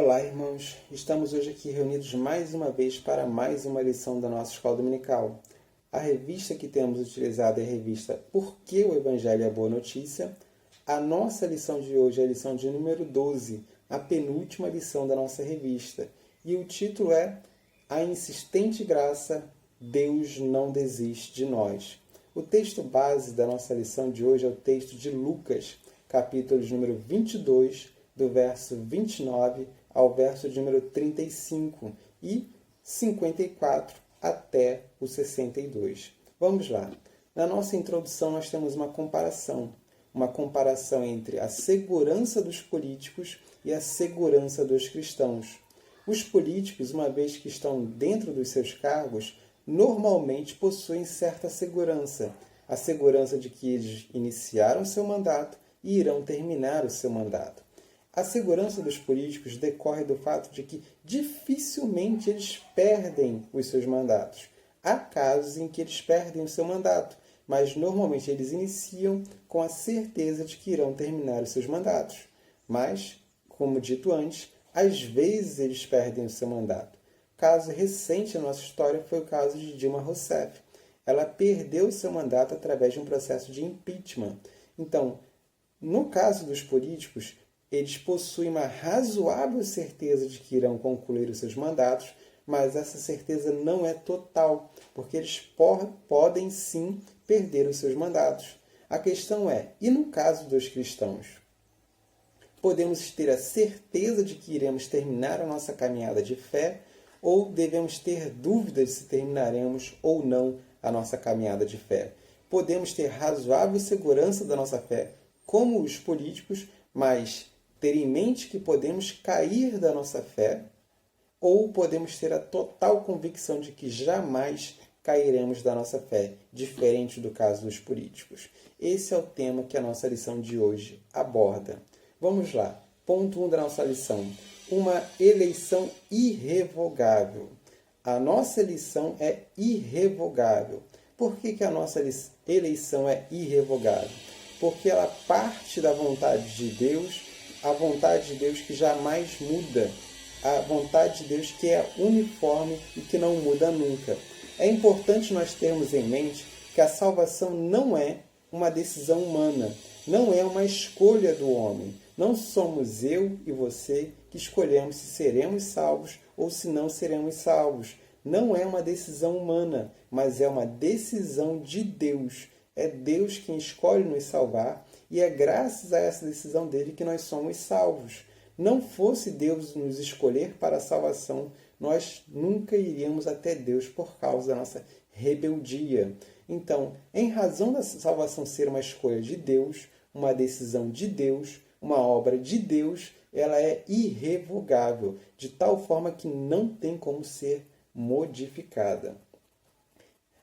Olá, irmãos! Estamos hoje aqui reunidos mais uma vez para mais uma lição da nossa Escola Dominical. A revista que temos utilizado é a revista Por que o Evangelho é Boa Notícia? A nossa lição de hoje é a lição de número 12, a penúltima lição da nossa revista. E o título é A Insistente Graça, Deus não desiste de nós. O texto base da nossa lição de hoje é o texto de Lucas, capítulo de número 22, do verso 29 ao verso de número 35 e 54 até o 62. Vamos lá. Na nossa introdução nós temos uma comparação entre a segurança dos políticos e a segurança dos cristãos. Os políticos, uma vez que estão dentro dos seus cargos, normalmente possuem certa segurança. A segurança de que eles iniciaram seu mandato e irão terminar o seu mandato. A segurança dos políticos decorre do fato de que dificilmente eles perdem os seus mandatos. Há casos em que eles perdem o seu mandato, mas normalmente eles iniciam com a certeza de que irão terminar os seus mandatos. Mas, como dito antes, às vezes eles perdem o seu mandato. Caso recente na nossa história foi o caso de Dilma Rousseff. Ela perdeu o seu mandato através de um processo de impeachment. Então, no caso dos políticos, eles possuem uma razoável certeza de que irão concluir os seus mandatos, mas essa certeza não é total, porque eles podem sim perder os seus mandatos. A questão é, e no caso dos cristãos? Podemos ter a certeza de que iremos terminar a nossa caminhada de fé, ou devemos ter dúvidas se terminaremos ou não a nossa caminhada de fé? Podemos ter razoável segurança da nossa fé, como os políticos, mas ter em mente que podemos cair da nossa fé, ou podemos ter a total convicção de que jamais cairemos da nossa fé, diferente do caso dos políticos. Esse é o tema que a nossa lição de hoje aborda. Vamos lá. Ponto 1 da nossa lição. Uma eleição irrevogável. A nossa eleição é irrevogável. Por que a nossa eleição é irrevogável? Porque ela parte da vontade de Deus, a vontade de Deus que jamais muda, a vontade de Deus que é uniforme e que não muda nunca. É importante nós termos em mente que a salvação não é uma decisão humana, não é uma escolha do homem. Não somos eu e você que escolhemos se seremos salvos ou se não seremos salvos. Não é uma decisão humana, mas é uma decisão de Deus. É Deus quem escolhe nos salvar e é graças a essa decisão dele que nós somos salvos. Não fosse Deus nos escolher para a salvação, nós nunca iríamos até Deus por causa da nossa rebeldia. Então, em razão da salvação ser uma escolha de Deus, uma decisão de Deus, uma obra de Deus, ela é irrevogável, de tal forma que não tem como ser modificada.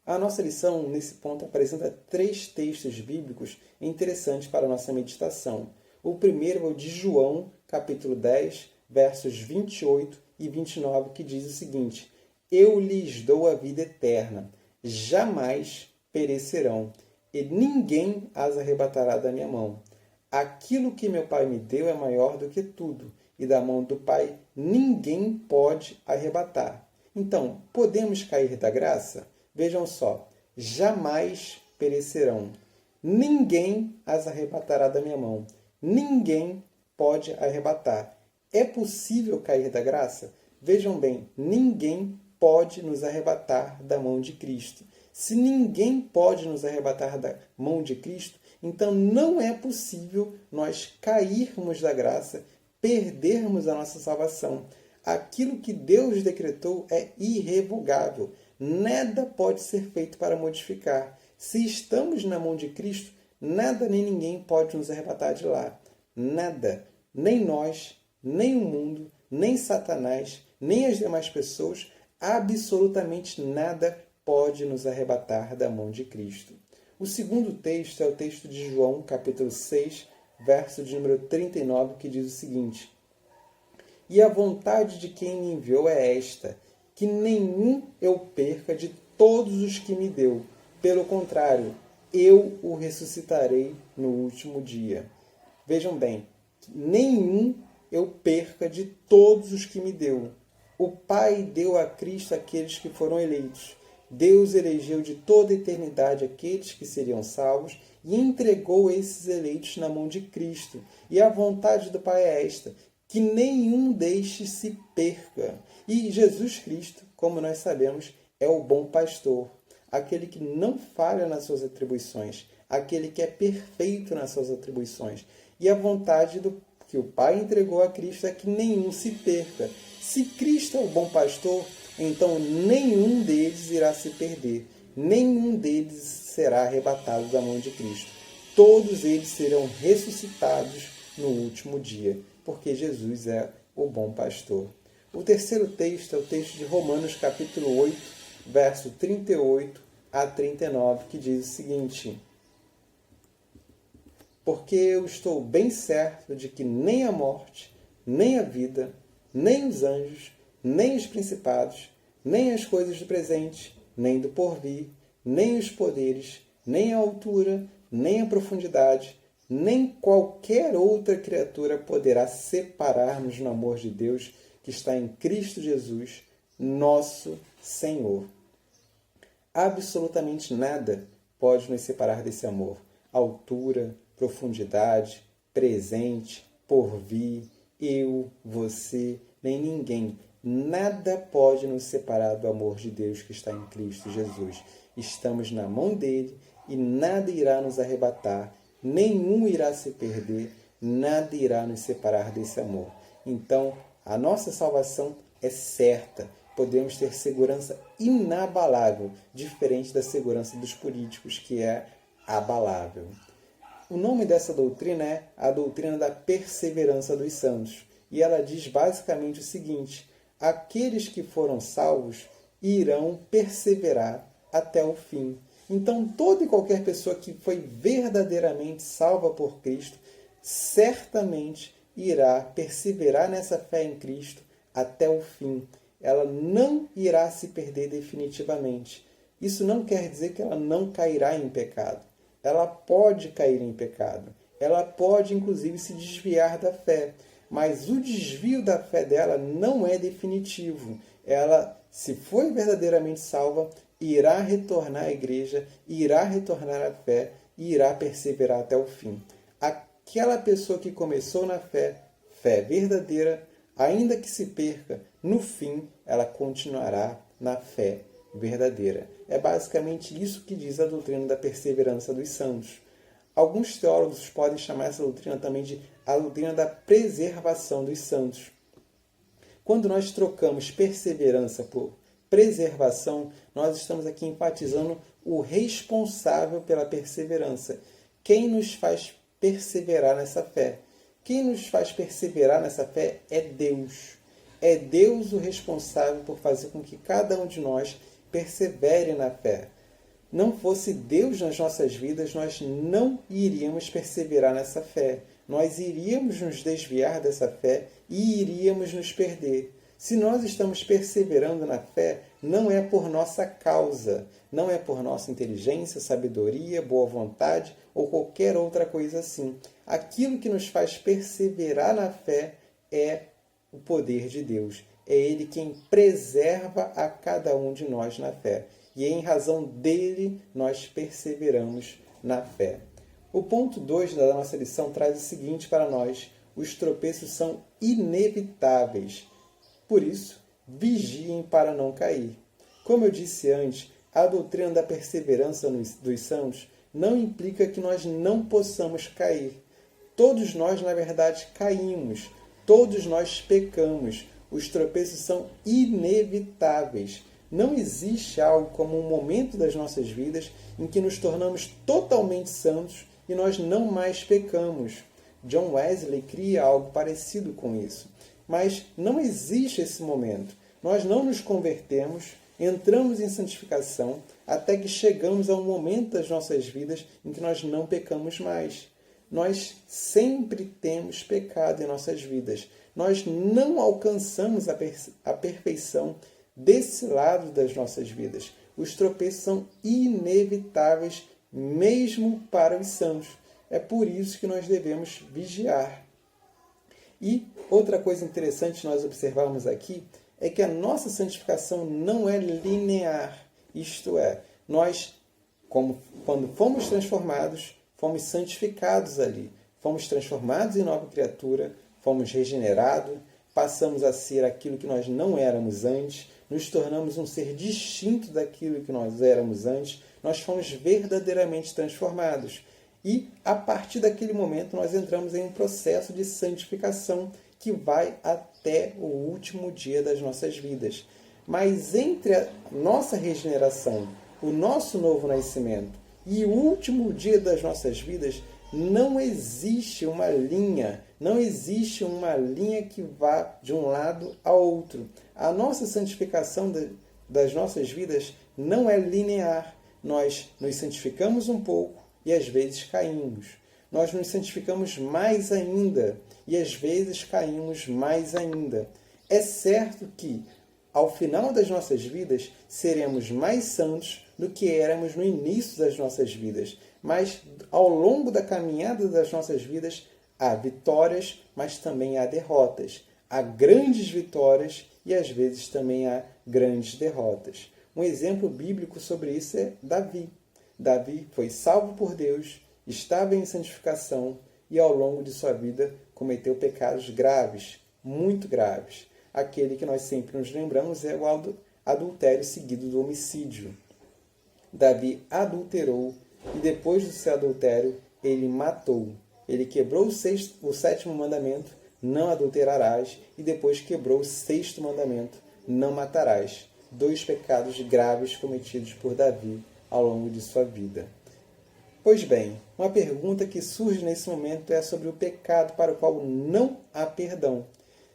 A nossa lição, nesse ponto, apresenta 3 textos bíblicos interessantes para a nossa meditação. O primeiro é o de João, capítulo 10, versos 28 e 29, que diz o seguinte: Eu lhes dou a vida eterna, jamais perecerão, e ninguém as arrebatará da minha mão. Aquilo que meu Pai me deu é maior do que tudo, e da mão do Pai ninguém pode arrebatar. Então, podemos cair da graça? Vejam só, jamais perecerão. Ninguém as arrebatará da minha mão. Ninguém pode arrebatar. É possível cair da graça? Vejam bem, ninguém pode nos arrebatar da mão de Cristo. Se ninguém pode nos arrebatar da mão de Cristo, então não é possível nós cairmos da graça, perdermos a nossa salvação. Aquilo que Deus decretou é irrevogável. Nada pode ser feito para modificar. Se estamos na mão de Cristo, nada nem ninguém pode nos arrebatar de lá. Nada. Nem nós, nem o mundo, nem Satanás, nem as demais pessoas, absolutamente nada pode nos arrebatar da mão de Cristo. O segundo texto é o texto de João, capítulo 6, verso de número 39, que diz o seguinte: E a vontade de quem me enviou é esta, que nenhum eu perca de todos os que me deu. Pelo contrário, eu o ressuscitarei no último dia. Vejam bem, nenhum eu perca de todos os que me deu. O Pai deu a Cristo aqueles que foram eleitos. Deus elegeu de toda a eternidade aqueles que seriam salvos e entregou esses eleitos na mão de Cristo. E a vontade do Pai é esta, que nenhum destes se perca. E Jesus Cristo, como nós sabemos, é o bom pastor, aquele que não falha nas suas atribuições, aquele que é perfeito nas suas atribuições. E a vontade que o Pai entregou a Cristo é que nenhum se perca. Se Cristo é o bom pastor, então nenhum deles irá se perder, nenhum deles será arrebatado da mão de Cristo. Todos eles serão ressuscitados no último dia, porque Jesus é o bom pastor. O terceiro texto é o texto de Romanos, capítulo 8, verso 38 a 39, que diz o seguinte: porque eu estou bem certo de que nem a morte, nem a vida, nem os anjos, nem os principados, nem as coisas do presente, nem do porvir, nem os poderes, nem a altura, nem a profundidade, nem qualquer outra criatura poderá separar-nos no amor de Deus que está em Cristo Jesus, nosso Senhor. Absolutamente nada pode nos separar desse amor. Altura, profundidade, presente, porvir, eu, você, nem ninguém. Nada pode nos separar do amor de Deus que está em Cristo Jesus. Estamos na mão dele e nada irá nos arrebatar, nenhum irá se perder, nada irá nos separar desse amor. Então, a nossa salvação é certa. Podemos ter segurança inabalável, diferente da segurança dos políticos, que é abalável. O nome dessa doutrina é a doutrina da perseverança dos santos. E ela diz basicamente o seguinte: aqueles que foram salvos irão perseverar até o fim. Então, toda e qualquer pessoa que foi verdadeiramente salva por Cristo, certamente irá perseverar nessa fé em Cristo até o fim. Ela não irá se perder definitivamente. Isso não quer dizer que ela não cairá em pecado. Ela pode cair em pecado. Ela pode, inclusive, se desviar da fé. Mas o desvio da fé dela não é definitivo. Ela, se foi verdadeiramente salva, irá retornar à igreja, irá retornar à fé e irá perseverar até o fim. Aquela pessoa que começou na fé, fé verdadeira, ainda que se perca, no fim ela continuará na fé verdadeira. É basicamente isso que diz a doutrina da perseverança dos santos. Alguns teólogos podem chamar essa doutrina também de a doutrina da preservação dos santos. Quando nós trocamos perseverança por preservação, nós estamos aqui enfatizando o responsável pela perseverança. Quem nos faz perseverar nessa fé? Quem nos faz perseverar nessa fé é Deus. É Deus o responsável por fazer com que cada um de nós persevere na fé. Não fosse Deus nas nossas vidas, nós não iríamos perseverar nessa fé. Nós iríamos nos desviar dessa fé e iríamos nos perder. Se nós estamos perseverando na fé, não é por nossa causa, não é por nossa inteligência, sabedoria, boa vontade ou qualquer outra coisa assim. Aquilo que nos faz perseverar na fé é o poder de Deus. É Ele quem preserva a cada um de nós na fé. E em razão dele, nós perseveramos na fé. O ponto 2 da nossa lição traz o seguinte para nós: os tropeços são inevitáveis. Por isso, vigiem para não cair. Como eu disse antes, a doutrina da perseverança dos santos não implica que nós não possamos cair. Todos nós, na verdade, caímos. Todos nós pecamos. Os tropeços são inevitáveis. Não existe algo como um momento das nossas vidas em que nos tornamos totalmente santos e nós não mais pecamos. John Wesley cria algo parecido com isso. Mas não existe esse momento. Nós não nos convertemos, entramos em santificação, até que chegamos a um momento das nossas vidas em que nós não pecamos mais. Nós sempre temos pecado em nossas vidas. Nós não alcançamos a perfeição desse lado das nossas vidas. Os tropeços são inevitáveis, mesmo para os santos. É por isso que nós devemos vigiar. E outra coisa interessante nós observarmos aqui é que a nossa santificação não é linear. Isto é, nós, quando fomos transformados, fomos santificados ali. Fomos transformados em nova criatura, fomos regenerados, passamos a ser aquilo que nós não éramos antes, nos tornamos um ser distinto daquilo que nós éramos antes, nós fomos verdadeiramente transformados. E, a partir daquele momento, nós entramos em um processo de santificação que vai até o último dia das nossas vidas. Mas entre a nossa regeneração, o nosso novo nascimento e o último dia das nossas vidas, não existe uma linha, que vá de um lado ao outro. A nossa santificação das nossas vidas não é linear. Nós nos santificamos um pouco e às vezes caímos. Nós nos santificamos mais ainda e às vezes caímos mais ainda. É certo que, ao final das nossas vidas, seremos mais santos do que éramos no início das nossas vidas. Mas, ao longo da caminhada das nossas vidas, há vitórias, mas também há derrotas. Há grandes vitórias e, às vezes, também há grandes derrotas. Um exemplo bíblico sobre isso é Davi. Davi foi salvo por Deus, estava em santificação e, ao longo de sua vida, cometeu pecados graves, muito graves. Aquele que nós sempre nos lembramos é o adultério seguido do homicídio. Davi adulterou e, depois do seu adultério, ele matou. Ele quebrou o sétimo mandamento, não adulterarás, e depois quebrou o sexto mandamento, não matarás. 2 pecados graves cometidos por Davi ao longo de sua vida. Pois bem, uma pergunta que surge nesse momento é sobre o pecado para o qual não há perdão.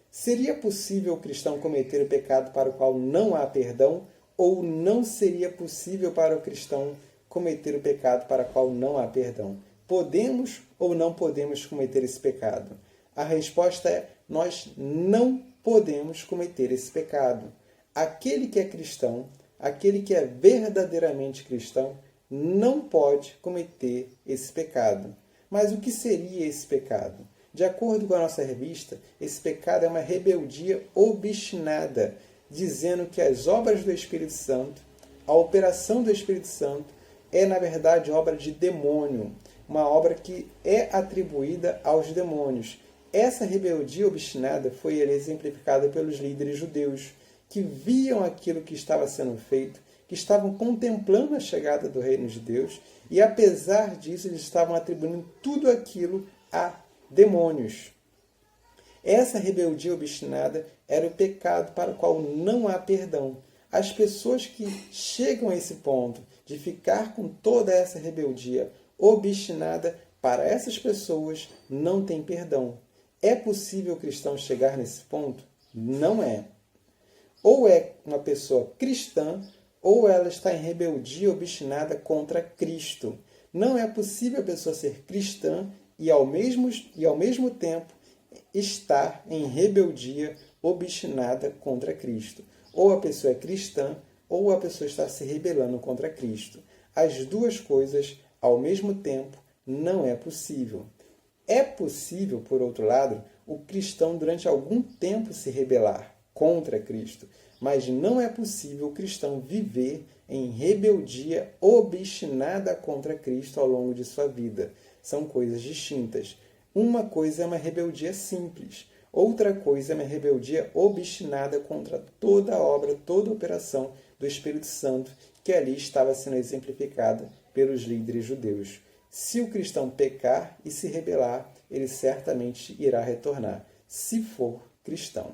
Seria possível o cristão cometer o pecado para o qual não há perdão, ou não seria possível para o cristão cometer o pecado para o qual não há perdão? Podemos ou não podemos cometer esse pecado? A resposta é: nós não podemos cometer esse pecado. Aquele que é cristão, aquele que é verdadeiramente cristão, não pode cometer esse pecado. Mas o que seria esse pecado? De acordo com a nossa revista, esse pecado é uma rebeldia obstinada, dizendo que as obras do Espírito Santo, a operação do Espírito Santo, é, na verdade, obra de demônio, uma obra que é atribuída aos demônios. Essa rebeldia obstinada foi exemplificada pelos líderes judeus, que viam aquilo que estava sendo feito, que estavam contemplando a chegada do reino de Deus, e apesar disso, eles estavam atribuindo tudo aquilo a demônios. Essa rebeldia obstinada era o pecado para o qual não há perdão. As pessoas que chegam a esse ponto de ficar com toda essa rebeldia obstinada, para essas pessoas não tem perdão. É possível o cristão chegar nesse ponto? Não é. Ou é uma pessoa cristã, ou ela está em rebeldia obstinada contra Cristo. Não é possível a pessoa ser cristã e ao mesmo tempo estar em rebeldia obstinada contra Cristo. Ou a pessoa é cristã, ou a pessoa está se rebelando contra Cristo. As duas coisas, ao mesmo tempo, não é possível. É possível, por outro lado, o cristão durante algum tempo se rebelar contra Cristo, mas não é possível o cristão viver em rebeldia obstinada contra Cristo ao longo de sua vida. São coisas distintas. Uma coisa é uma rebeldia simples, outra coisa é uma rebeldia obstinada contra toda a obra, toda a operação do Espírito Santo que ali estava sendo exemplificada pelos líderes judeus. Se o cristão pecar e se rebelar, ele certamente irá retornar, se for cristão.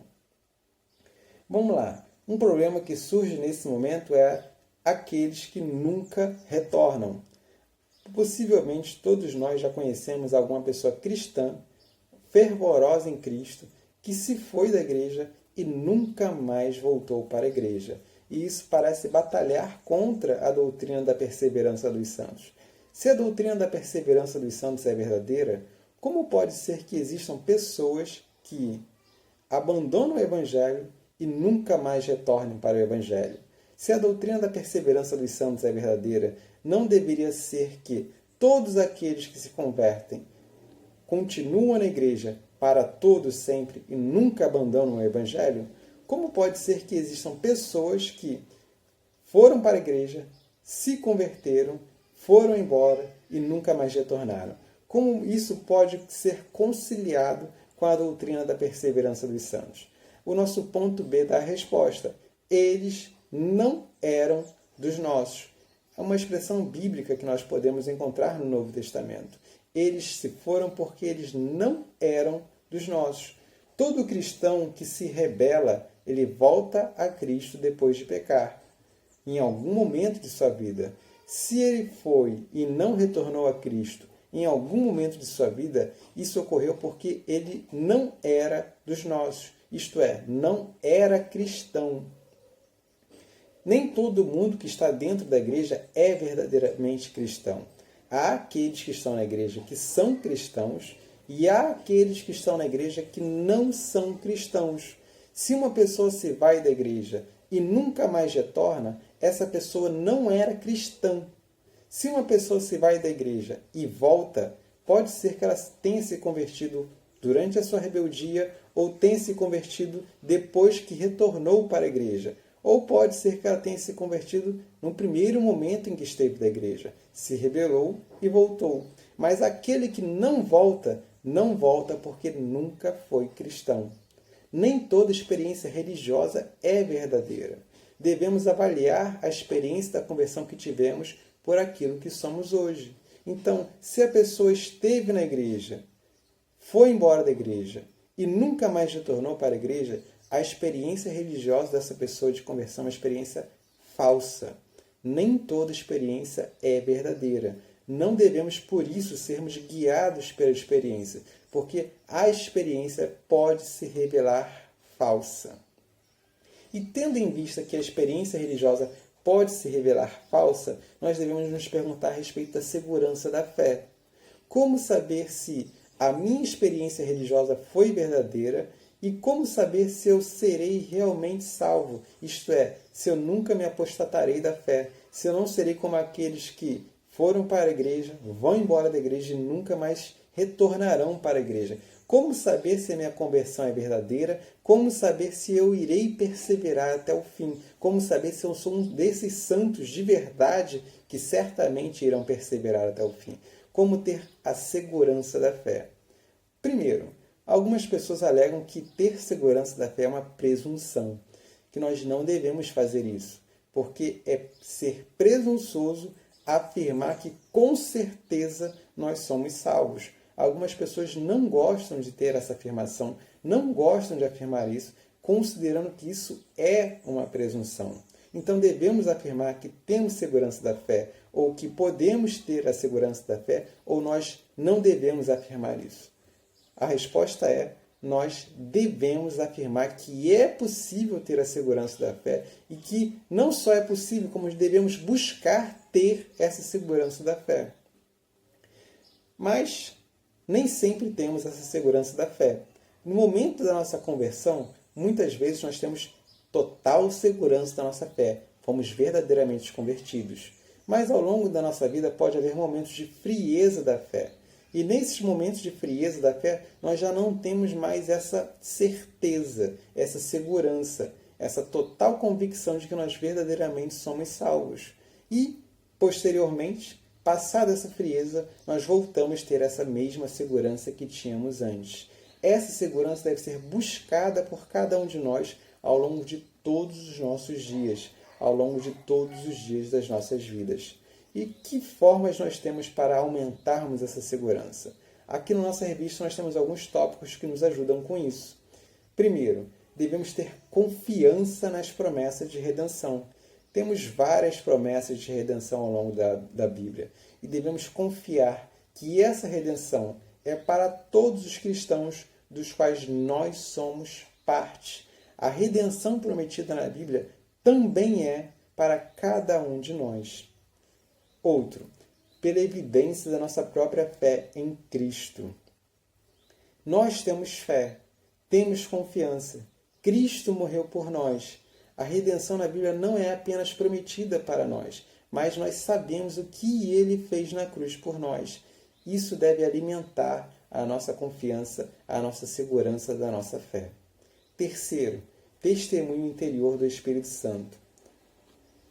Vamos lá. Um problema que surge nesse momento é aqueles que nunca retornam. Possivelmente todos nós já conhecemos alguma pessoa cristã, fervorosa em Cristo, que se foi da igreja e nunca mais voltou para a igreja. E isso parece batalhar contra a doutrina da perseverança dos santos. Se a doutrina da perseverança dos santos é verdadeira, como pode ser que existam pessoas que abandonam o Evangelho e nunca mais retornem para o Evangelho? Se a doutrina da perseverança dos santos é verdadeira, não deveria ser que todos aqueles que se convertem continuam na igreja, para todo sempre e nunca abandonam o Evangelho, como pode ser que existam pessoas que foram para a igreja, se converteram, foram embora e nunca mais retornaram? Como isso pode ser conciliado com a doutrina da perseverança dos santos? O nosso ponto B dá a resposta. Eles não eram dos nossos. É uma expressão bíblica que nós podemos encontrar no Novo Testamento. Eles se foram porque eles não eram dos nossos. Todo cristão que se rebela, ele volta a Cristo depois de pecar, em algum momento de sua vida. Se ele foi e não retornou a Cristo em algum momento de sua vida, isso ocorreu porque ele não era dos nossos. Isto é, não era cristão. Nem todo mundo que está dentro da igreja é verdadeiramente cristão. Há aqueles que estão na igreja que são cristãos e há aqueles que estão na igreja que não são cristãos. Se uma pessoa se vai da igreja e nunca mais retorna, essa pessoa não era cristã. Se uma pessoa se vai da igreja e volta, pode ser que ela tenha se convertido durante a sua rebeldia ou tenha se convertido depois que retornou para a igreja. Ou pode ser que ela tenha se convertido no primeiro momento em que esteve da igreja, se rebelou e voltou. Mas aquele que não volta porque nunca foi cristão. Nem toda experiência religiosa é verdadeira. Devemos avaliar a experiência da conversão que tivemos por aquilo que somos hoje. Então, se a pessoa esteve na igreja, foi embora da igreja e nunca mais retornou para a igreja, a experiência religiosa dessa pessoa de conversão é uma experiência falsa. Nem toda experiência é verdadeira. Não devemos, por isso, sermos guiados pela experiência, porque a experiência pode se revelar falsa. E tendo em vista que a experiência religiosa pode se revelar falsa, nós devemos nos perguntar a respeito da segurança da fé. Como saber se a minha experiência religiosa foi verdadeira e como saber se eu serei realmente salvo? Isto é, se eu nunca me apostatarei da fé, se eu não serei como aqueles que foram para a igreja, vão embora da igreja e nunca mais retornarão para a igreja. Como saber se a minha conversão é verdadeira? Como saber se eu irei perseverar até o fim? Como saber se eu sou um desses santos de verdade que certamente irão perseverar até o fim? Como ter a segurança da fé? Primeiro, algumas pessoas alegam que ter segurança da fé é uma presunção, que nós não devemos fazer isso, porque é ser presunçoso afirmar que com certeza nós somos salvos. Algumas pessoas não gostam de ter essa afirmação, não gostam de afirmar isso, considerando que isso é uma presunção. Então devemos afirmar que temos segurança da fé, ou que podemos ter a segurança da fé, ou nós não devemos afirmar isso. A resposta é: nós devemos afirmar que é possível ter a segurança da fé e que não só é possível, como devemos buscar ter essa segurança da fé. Mas nem sempre temos essa segurança da fé. No momento da nossa conversão, muitas vezes nós temos total segurança da nossa fé, fomos verdadeiramente convertidos. Mas ao longo da nossa vida pode haver momentos de frieza da fé. E nesses momentos de frieza da fé, nós já não temos mais essa certeza, essa segurança, essa total convicção de que nós verdadeiramente somos salvos. E, posteriormente, passada essa frieza, nós voltamos a ter essa mesma segurança que tínhamos antes. Essa segurança deve ser buscada por cada um de nós ao longo de todos os nossos dias, ao longo de todos os dias das nossas vidas. E que formas nós temos para aumentarmos essa segurança? Aqui na nossa revista nós temos alguns tópicos que nos ajudam com isso. Primeiro, devemos ter confiança nas promessas de redenção. Temos várias promessas de redenção ao longo da Bíblia e devemos confiar que essa redenção é para todos os cristãos dos quais nós somos parte. A redenção prometida na Bíblia também é para cada um de nós. Outro, pela evidência da nossa própria fé em Cristo. Nós temos fé, temos confiança. Cristo morreu por nós. A redenção na Bíblia não é apenas prometida para nós, mas nós sabemos o que Ele fez na cruz por nós. Isso deve alimentar a nossa confiança, a nossa segurança da nossa fé. Terceiro, testemunho interior do Espírito Santo.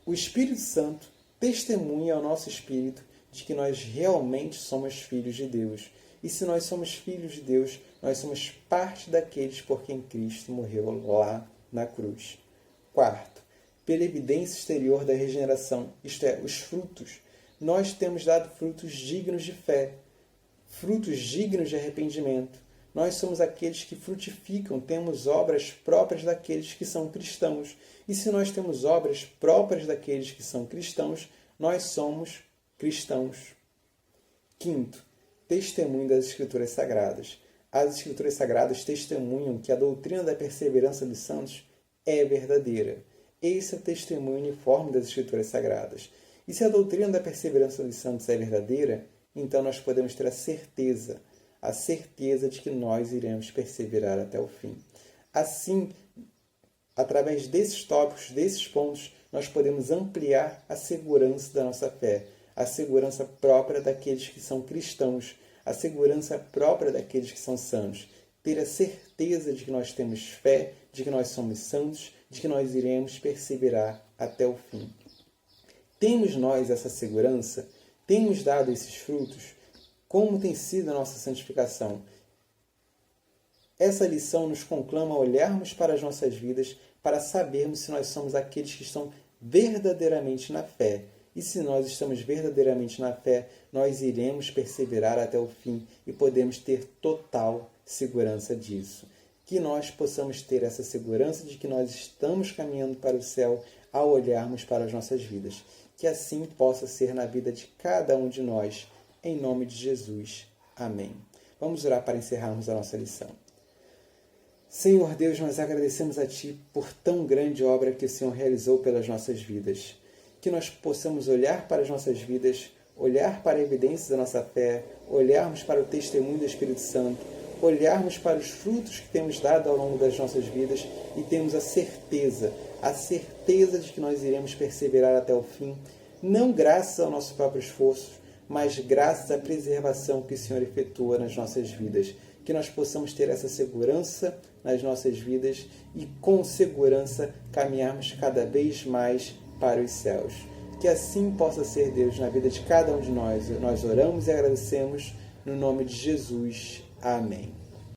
O Espírito Santo testemunha ao nosso espírito de que nós realmente somos filhos de Deus. E se nós somos filhos de Deus, nós somos parte daqueles por quem Cristo morreu lá na cruz. Quarto, pela evidência exterior da regeneração, isto é, os frutos. Nós temos dado frutos dignos de fé, frutos dignos de arrependimento. Nós somos aqueles que frutificam, temos obras próprias daqueles que são cristãos. E se nós temos obras próprias daqueles que são cristãos, nós somos cristãos. Quinto, testemunho das Escrituras Sagradas. As Escrituras Sagradas testemunham que a doutrina da perseverança dos santos é verdadeira. Esse é o testemunho uniforme das Escrituras Sagradas. E se a doutrina da perseverança dos santos é verdadeira, então nós podemos ter a certeza de que nós iremos perseverar até o fim. Assim, através desses tópicos, desses pontos, nós podemos ampliar a segurança da nossa fé, a segurança própria daqueles que são cristãos, a segurança própria daqueles que são santos. Ter a certeza de que nós temos fé, de que nós somos santos, de que nós iremos perseverar até o fim. Temos nós essa segurança? Temos dado esses frutos? Como tem sido a nossa santificação? Essa lição nos conclama a olharmos para as nossas vidas para sabermos se nós somos aqueles que estão verdadeiramente na fé. E se nós estamos verdadeiramente na fé, nós iremos perseverar até o fim e podemos ter total segurança disso. Que nós possamos ter essa segurança de que nós estamos caminhando para o céu ao olharmos para as nossas vidas. Que assim possa ser na vida de cada um de nós. Em nome de Jesus. Amém. Vamos orar para encerrarmos a nossa lição. Senhor Deus, nós agradecemos a Ti por tão grande obra que o Senhor realizou pelas nossas vidas. Que nós possamos olhar para as nossas vidas, olhar para a evidência da nossa fé, olharmos para o testemunho do Espírito Santo, olharmos para os frutos que temos dado ao longo das nossas vidas e termos a certeza de que nós iremos perseverar até o fim, não graças ao nosso próprio esforço, mas graças à preservação que o Senhor efetua nas nossas vidas. Que nós possamos ter essa segurança nas nossas vidas e, com segurança, caminharmos cada vez mais para os céus. Que assim possa ser, Deus, na vida de cada um de nós. Nós oramos e agradecemos no nome de Jesus. Amém.